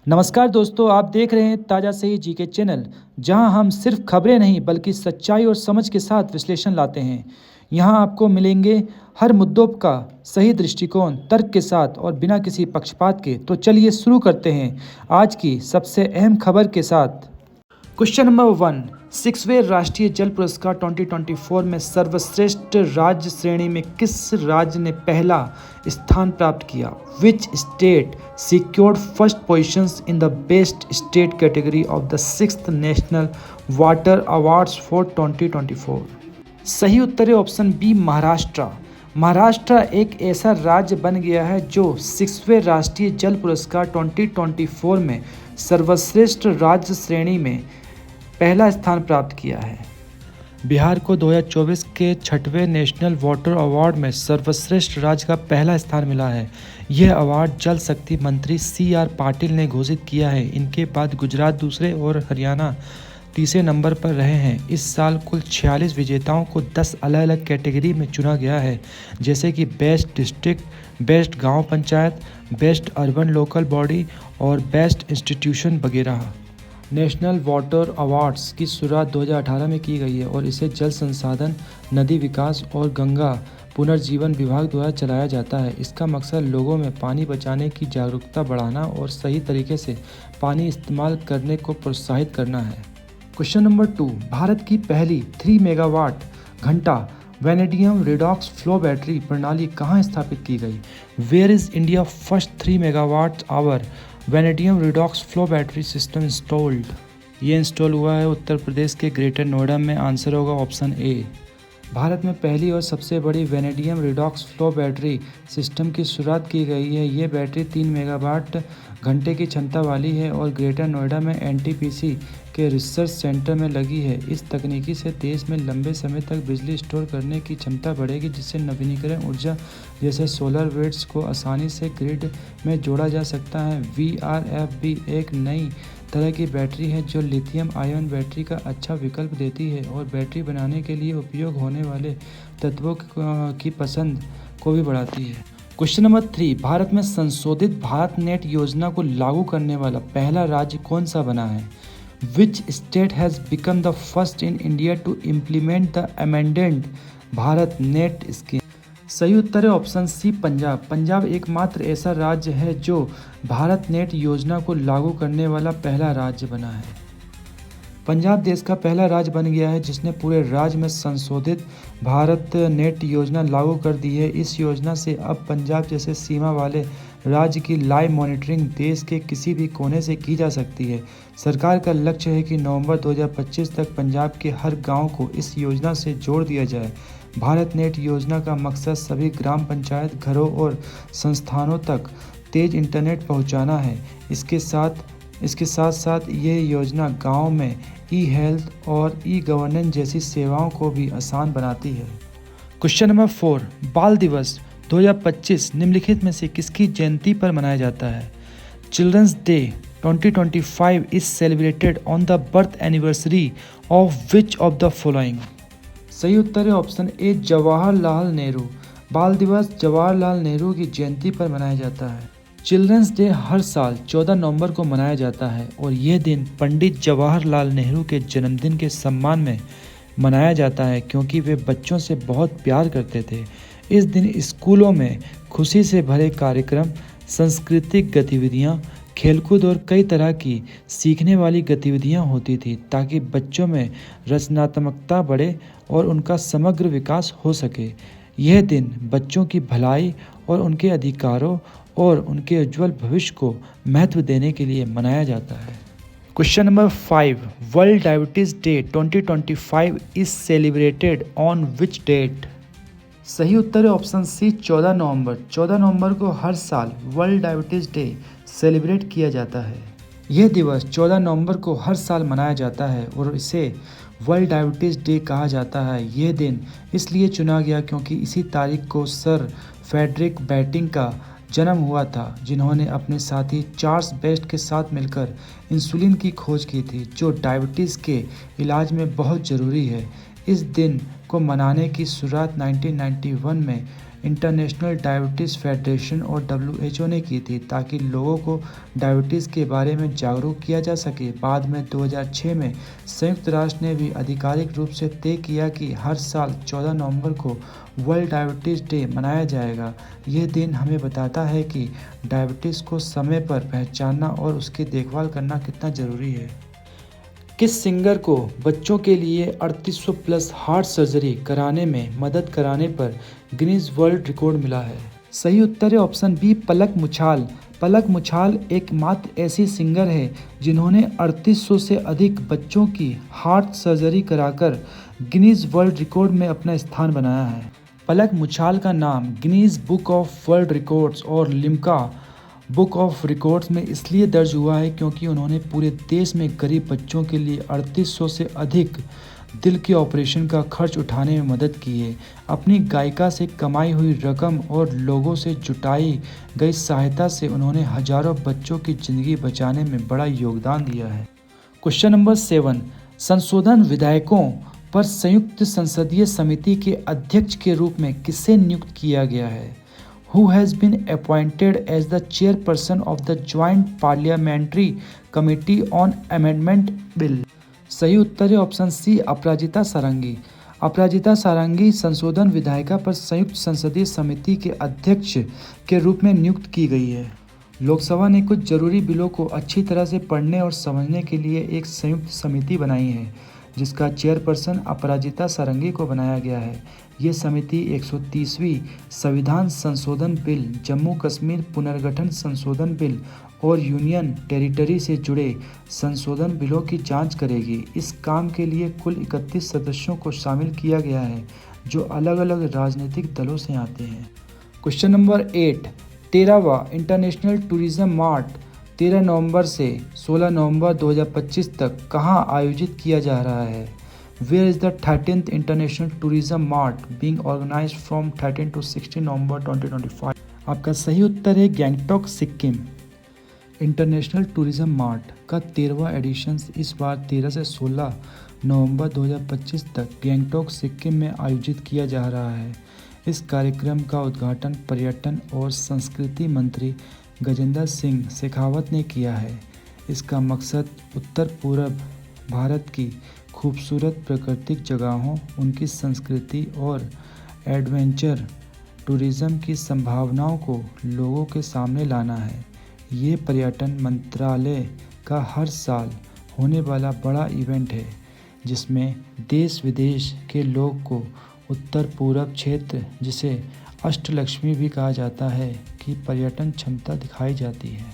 नमस्कार दोस्तों, आप देख रहे हैं ताज़ा सही जीके चैनल, जहां हम सिर्फ खबरें नहीं बल्कि सच्चाई और समझ के साथ विश्लेषण लाते हैं। यहां आपको मिलेंगे हर मुद्दों का सही दृष्टिकोण, तर्क के साथ और बिना किसी पक्षपात के। तो चलिए शुरू करते हैं आज की सबसे अहम खबर के साथ। क्वेश्चन नंबर 1, 6वें राष्ट्रीय जल पुरस्कार 2024 में सर्वश्रेष्ठ राज्य श्रेणी में किस राज्य ने पहला स्थान प्राप्त किया? Which state secured first positions in the best state category of the 6th national water awards for 2024? सही उत्तर है ऑप्शन बी, महाराष्ट्र। महाराष्ट्र एक ऐसा राज्य बन गया है जो 6वें राष्ट्रीय जल पुरस्कार 2024 में सर्वश्रेष्ठ राज्य श्रेणी में पहला स्थान प्राप्त किया है। बिहार को 2024 के 6वें नेशनल वाटर अवार्ड में सर्वश्रेष्ठ राज्य का पहला स्थान मिला है। यह अवार्ड जल शक्ति मंत्री CR पाटिल ने घोषित किया है। इनके बाद गुजरात दूसरे और हरियाणा तीसरे नंबर पर रहे हैं। इस साल कुल 46 विजेताओं को 10 अलग अलग कैटेगरी में चुना गया है, जैसे कि बेस्ट डिस्ट्रिक्ट, बेस्ट गांव panchayat, best urban local body और बेस्ट इंस्टीट्यूशन वगैरह। नेशनल वाटर अवार्ड्स की शुरुआत 2018 में की गई है और इसे जल संसाधन, नदी विकास और गंगा पुनर्जीवन विभाग द्वारा चलाया जाता है। इसका मकसद लोगों में पानी बचाने की जागरूकता बढ़ाना और सही तरीके से पानी इस्तेमाल करने को प्रोत्साहित करना है। क्वेश्चन नंबर 2, भारत की पहली 3 मेगावाट घंटा वेनेडियम रिडॉक्स फ्लो बैटरी प्रणाली कहाँ स्थापित की गई? Where is India first 3 megawatt hour vanadium redox flow battery system installed? ये इंस्टॉल हुआ है उत्तर प्रदेश के ग्रेटर नोएडा में। आंसर होगा ऑप्शन ए। भारत में पहली और सबसे बड़ी vanadium redox flow battery system की शुरुआत की गई है। ये बैटरी 3 मेगावाट घंटे की क्षमता वाली है और ग्रेटर नोएडा में NTPC के रिसर्च सेंटर में लगी है। इस तकनीकी से देश में लंबे समय तक बिजली स्टोर करने की क्षमता बढ़ेगी, जिससे नवीनीकरण ऊर्जा जैसे सोलर वेट्स को आसानी से ग्रिड में जोड़ा जा सकता है। VRFB एक नई तरह की बैटरी है जो लिथियम आयन बैटरी का अच्छा विकल्प देती है और बैटरी बनाने के लिए उपयोग होने वाले तत्वों की पसंद को भी बढ़ाती है। क्वेश्चन नंबर 3, भारत में संशोधित भारत नेट योजना को लागू करने वाला पहला राज्य कौन सा बना है? Which state has become the first in India to implement the amended Bharat net scheme? सही उत्तर है ऑप्शन सी, पंजाब। पंजाब एकमात्र ऐसा राज्य है जो भारत नेट योजना को लागू करने वाला पहला राज्य बना है। पंजाब देश का पहला राज्य बन गया है जिसने पूरे राज्य में संशोधित भारत नेट योजना लागू कर दी है। इस योजना से अब पंजाब जैसे सीमा वाले राज्य की लाइव मॉनिटरिंग देश के किसी भी कोने से की जा सकती है। सरकार का लक्ष्य है कि नवंबर 2025 तक पंजाब के हर गांव को इस योजना से जोड़ दिया जाए। भारत नेट योजना का मकसद सभी ग्राम पंचायत, घरों और संस्थानों तक तेज इंटरनेट पहुंचाना है। इसके साथ साथ यह योजना गांव में ई-हेल्थ और ई-गवर्नेंस जैसी सेवाओं को भी आसान बनाती है। क्वेश्चन नंबर 4, बाल दिवस 2025 निम्नलिखित में से किसकी जयंती पर मनाया जाता है? Children's day 2025 is celebrated on the birth anniversary of which of the following? सही उत्तर है ऑप्शन ए, जवाहरलाल नेहरू। बाल दिवस जवाहरलाल नेहरू की जयंती पर मनाया जाता है। चिल्ड्रंस डे हर साल 14 नवंबर को मनाया जाता है और यह दिन पंडित जवाहरलाल नेहरू के जन्मदिन के सम्मान में मनाया जाता है, क्योंकि वे बच्चों से बहुत प्यार करते थे। इस दिन स्कूलों में खुशी से भरे कार्यक्रम, सांस्कृतिक गतिविधियां, खेलकूद और कई तरह की सीखने वाली गतिविधियां होती थी, ताकि बच्चों में रचनात्मकता बढ़े और उनका समग्र विकास हो सके। यह दिन बच्चों की भलाई और उनके अधिकारों और उनके उज्जवल भविष्य को महत्व देने के लिए मनाया जाता है। Question number 5, world diabetes day 2025 is celebrated on which date? सही उत्तर है ऑप्शन सी, 14 नवंबर। 14 नवंबर को हर साल वर्ल्ड डायबिटीज़ डे सेलिब्रेट किया जाता है। यह दिवस 14 नवंबर को हर साल मनाया जाता है और इसे वर्ल्ड डायबिटीज़ डे कहा जाता है। यह दिन इसलिए चुना गया क्योंकि इसी तारीख को सर फ्रेडरिक बैटिंग का जन्म हुआ था, जिन्होंने अपने साथी चार्ल्स बेस्ट के साथ मिलकर इंसुलिन की खोज की थी, जो डायबिटीज़ के इलाज में बहुत ज़रूरी है। इस दिन को मनाने की शुरुआत 1991 में इंटरनेशनल डायबिटीज़ फेडरेशन और WHO ने की थी ताकि लोगों को डायबिटीज़ के बारे में जागरूक किया जा सके। बाद में 2006 में संयुक्त राष्ट्र ने भी आधिकारिक रूप से तय किया कि हर साल 14 नवंबर को वर्ल्ड डायबिटीज़ डे मनाया जाएगा। यह दिन हमें बताता है कि डायबिटीज़ को समय पर पहचानना और उसकी देखभाल करना कितना ज़रूरी है। किस सिंगर को बच्चों के लिए 3800 प्लस हार्ट सर्जरी कराने में मदद कराने पर गिनीज वर्ल्ड रिकॉर्ड मिला है? सही उत्तर है ऑप्शन बी, पलक मुछाल। पलक मुछाल एकमात्र ऐसी सिंगर है जिन्होंने 3800 से अधिक बच्चों की हार्ट सर्जरी कराकर गिनीज वर्ल्ड रिकॉर्ड में अपना स्थान बनाया है। पलक मुछाल का नाम Guinness book of world records और लिम्का बुक ऑफ रिकॉर्ड्स में इसलिए दर्ज हुआ है क्योंकि उन्होंने पूरे देश में गरीब बच्चों के लिए 3800 से अधिक दिल के ऑपरेशन का खर्च उठाने में मदद की है। अपनी गायिका से कमाई हुई रकम और लोगों से जुटाई गई सहायता से उन्होंने हजारों बच्चों की ज़िंदगी बचाने में बड़ा योगदान दिया है। क्वेश्चन नंबर 7, संशोधन विधेयकों पर संयुक्त संसदीय समिति के अध्यक्ष के रूप में किसे नियुक्त किया गया है? Who has been appointed as the chairperson of the Joint Parliamentary Committee on Amendment Bill? सही उत्तर है ऑप्शन सी, अपराजिता सारंगी। अपराजिता सारंगी संशोधन विधेयक पर संयुक्त संसदीय समिति के अध्यक्ष के रूप में नियुक्त की गई है। लोकसभा ने कुछ जरूरी बिलों को अच्छी तरह से पढ़ने और समझने के लिए एक संयुक्त समिति बनाई है जिसका चेयरपर्सन अपराजिता सारंगी को बनाया गया है। ये समिति 130वीं संविधान संशोधन बिल, जम्मू कश्मीर पुनर्गठन संशोधन बिल और यूनियन टेरिटरी से जुड़े संशोधन बिलों की जांच करेगी। इस काम के लिए कुल 31 सदस्यों को शामिल किया गया है जो अलग अलग राजनीतिक दलों से आते हैं। क्वेश्चन नंबर 8, 13वां इंटरनेशनल टूरिज्म मार्ट 13 नवंबर से 16 नवंबर 2025 तक कहां आयोजित किया जा रहा है? Where is the 13th International Tourism Mart being organized from 13 to 16 नवंबर 2025? आपका सही उत्तर है Gangtok, Sikkim. International tourism mart का 13वां एडिशन इस बार 13 से 16 नवंबर 2025 तक गैंगटॉक, सिक्किम में आयोजित किया जा रहा है। इस कार्यक्रम का उद्घाटन पर्यटन और संस्कृति मंत्री गजेंद्र सिंह शेखावत ने किया है। इसका मकसद उत्तर पूर्व भारत की खूबसूरत प्राकृतिक जगहों, उनकी संस्कृति और एडवेंचर टूरिज्म की संभावनाओं को लोगों के सामने लाना है। ये पर्यटन मंत्रालय का हर साल होने वाला बड़ा इवेंट है जिसमें देश विदेश के लोग को उत्तर पूर्व क्षेत्र, जिसे अष्टलक्ष्मी भी कहा जाता है, की पर्यटन क्षमता दिखाई जाती है।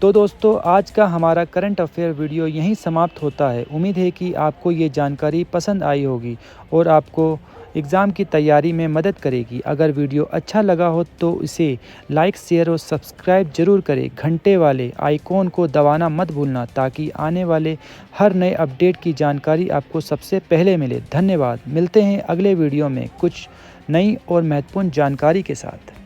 तो दोस्तों, आज का हमारा करंट अफेयर वीडियो यहीं समाप्त होता है। उम्मीद है कि आपको ये जानकारी पसंद आई होगी और आपको एग्ज़ाम की तैयारी में मदद करेगी। अगर वीडियो अच्छा लगा हो तो इसे लाइक, शेयर और सब्सक्राइब जरूर करें। घंटे वाले आइकॉन को दबाना मत भूलना ताकि आने वाले हर नए अपडेट की जानकारी आपको सबसे पहले मिले। धन्यवाद। मिलते हैं अगले वीडियो में कुछ नई और महत्वपूर्ण जानकारी के साथ।